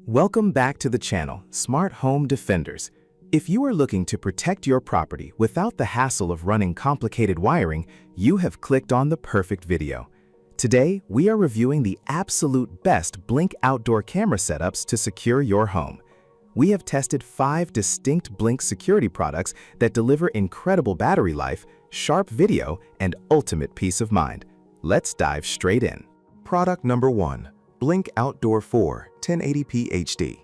Welcome back to the channel, Smart Home Defenders. If you are looking to protect your property without the hassle of running complicated wiring, you have clicked on the perfect video. Today, we are reviewing the absolute best Blink outdoor camera setups to secure your home. We have tested 5 distinct Blink security products that deliver incredible battery life, sharp video, and ultimate peace of mind. Let's dive straight in. Product number 1. Blink Outdoor 4 1080p HD.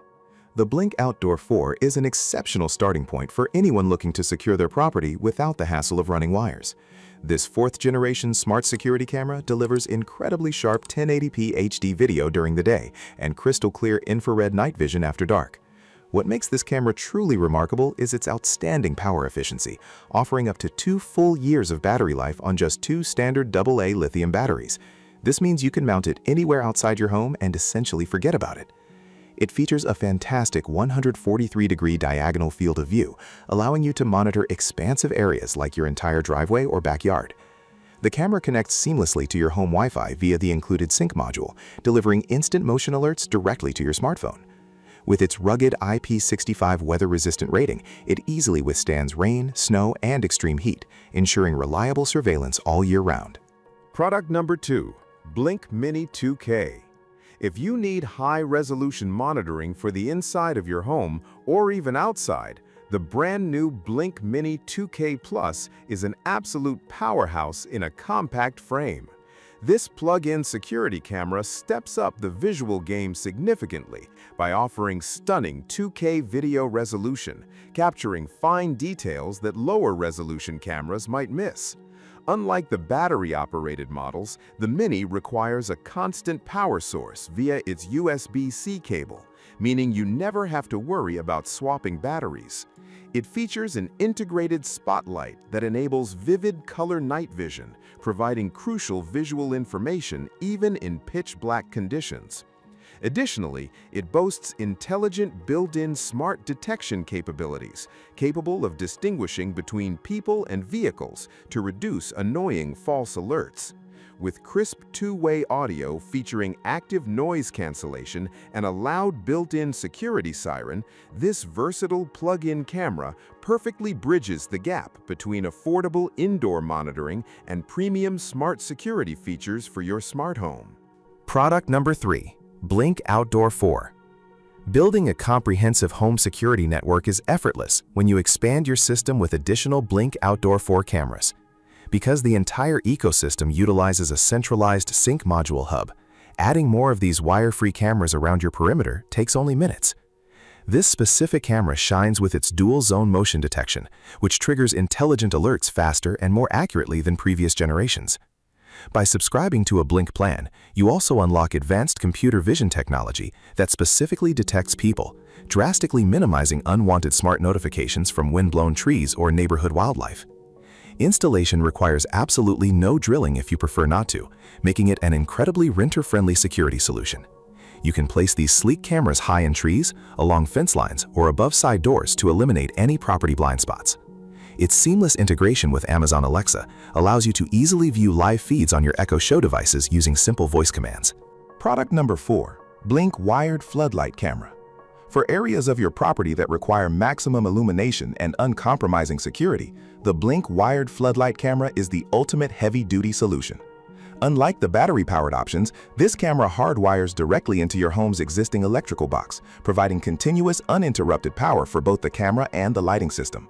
The Blink Outdoor 4 is an exceptional starting point for anyone looking to secure their property without the hassle of running wires. This 4th-generation smart security camera delivers incredibly sharp 1080p HD video during the day and crystal clear infrared night vision after dark. What makes this camera truly remarkable is its outstanding power efficiency, offering up to 2 full years of battery life on just 2 standard AA lithium batteries. This means you can mount it anywhere outside your home and essentially forget about it. It features a fantastic 143-degree diagonal field of view, allowing you to monitor expansive areas like your entire driveway or backyard. The camera connects seamlessly to your home Wi-Fi via the included sync module, delivering instant motion alerts directly to your smartphone. With its rugged IP65 weather-resistant rating, it easily withstands rain, snow, and extreme heat, ensuring reliable surveillance all year round. Product number 2. Blink Mini 2K. If you need high-resolution monitoring for the inside of your home or even outside, the brand new Blink Mini 2K Plus is an absolute powerhouse in a compact frame. This plug-in security camera steps up the visual game significantly by offering stunning 2K video resolution, capturing fine details that lower-resolution cameras might miss. Unlike the battery-operated models, the Mini requires a constant power source via its USB-C cable, meaning you never have to worry about swapping batteries. It features an integrated spotlight that enables vivid color night vision, providing crucial visual information even in pitch-black conditions. Additionally, it boasts intelligent built-in smart detection capabilities, capable of distinguishing between people and vehicles to reduce annoying false alerts. With crisp two-way audio featuring active noise cancellation and a loud built-in security siren, this versatile plug-in camera perfectly bridges the gap between affordable indoor monitoring and premium smart security features for your smart home. Product number 3. Blink Outdoor 4. Building a comprehensive home security network is effortless when you expand your system with additional Blink Outdoor 4 cameras. Because the entire ecosystem utilizes a centralized sync module hub, adding more of these wire-free cameras around your perimeter takes only minutes. This specific camera shines with its dual-zone motion detection, which triggers intelligent alerts faster and more accurately than previous generations. By subscribing to a Blink plan, you also unlock advanced computer vision technology that specifically detects people, drastically minimizing unwanted smart notifications from wind-blown trees or neighborhood wildlife. Installation requires absolutely no drilling if you prefer not to, making it an incredibly renter-friendly security solution. You can place these sleek cameras high in trees, along fence lines, or above side doors to eliminate any property blind spots. Its seamless integration with Amazon Alexa allows you to easily view live feeds on your Echo Show devices using simple voice commands. Product number 4. Blink Wired Floodlight Camera. For areas of your property that require maximum illumination and uncompromising security, the Blink Wired Floodlight Camera is the ultimate heavy-duty solution. Unlike the battery-powered options, this camera hardwires directly into your home's existing electrical box, providing continuous, uninterrupted power for both the camera and the lighting system.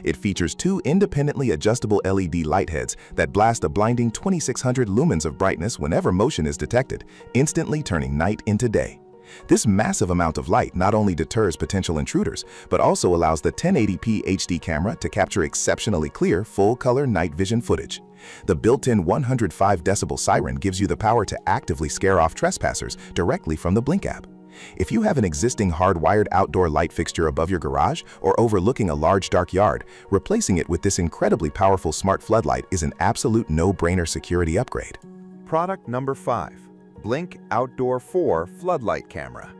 It features 2 independently adjustable LED light heads that blast a blinding 2600 lumens of brightness whenever motion is detected, instantly turning night into day. This massive amount of light not only deters potential intruders, but also allows the 1080p HD camera to capture exceptionally clear, full-color night vision footage. The built-in 105 decibel siren gives you the power to actively scare off trespassers directly from the Blink app. If you have an existing hardwired outdoor light fixture above your garage or overlooking a large dark yard, replacing it with this incredibly powerful smart floodlight is an absolute no-brainer security upgrade. Product number 5. Blink Outdoor 4 Floodlight Camera.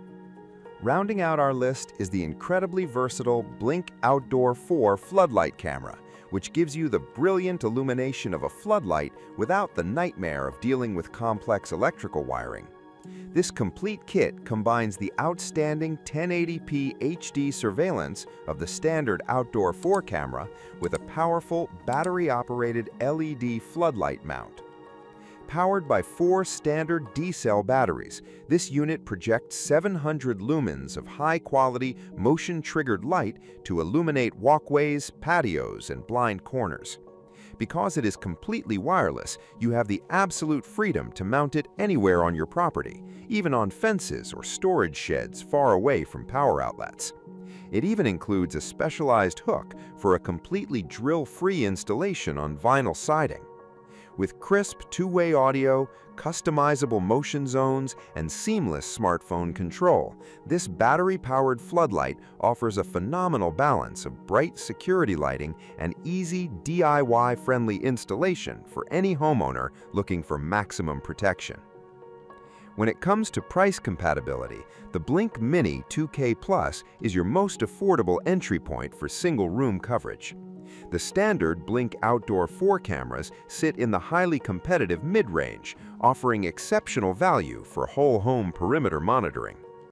Rounding out our list is the incredibly versatile Blink Outdoor 4 Floodlight Camera, which gives you the brilliant illumination of a floodlight without the nightmare of dealing with complex electrical wiring. This complete kit combines the outstanding 1080p HD surveillance of the standard outdoor 4 camera with a powerful battery-operated LED floodlight mount. Powered by 4 standard D-cell batteries, this unit projects 700 lumens of high-quality, motion-triggered light to illuminate walkways, patios, and blind corners. Because it is completely wireless, you have the absolute freedom to mount it anywhere on your property, even on fences or storage sheds far away from power outlets. It even includes a specialized hook for a completely drill-free installation on vinyl siding. With crisp two-way audio, customizable motion zones, and seamless smartphone control, this battery-powered floodlight offers a phenomenal balance of bright security lighting and easy DIY-friendly installation for any homeowner looking for maximum protection. When it comes to price compatibility, the Blink Mini 2K Plus is your most affordable entry point for single-room coverage. The standard Blink Outdoor 4 cameras sit in the highly competitive mid-range, offering exceptional value for whole-home perimeter monitoring.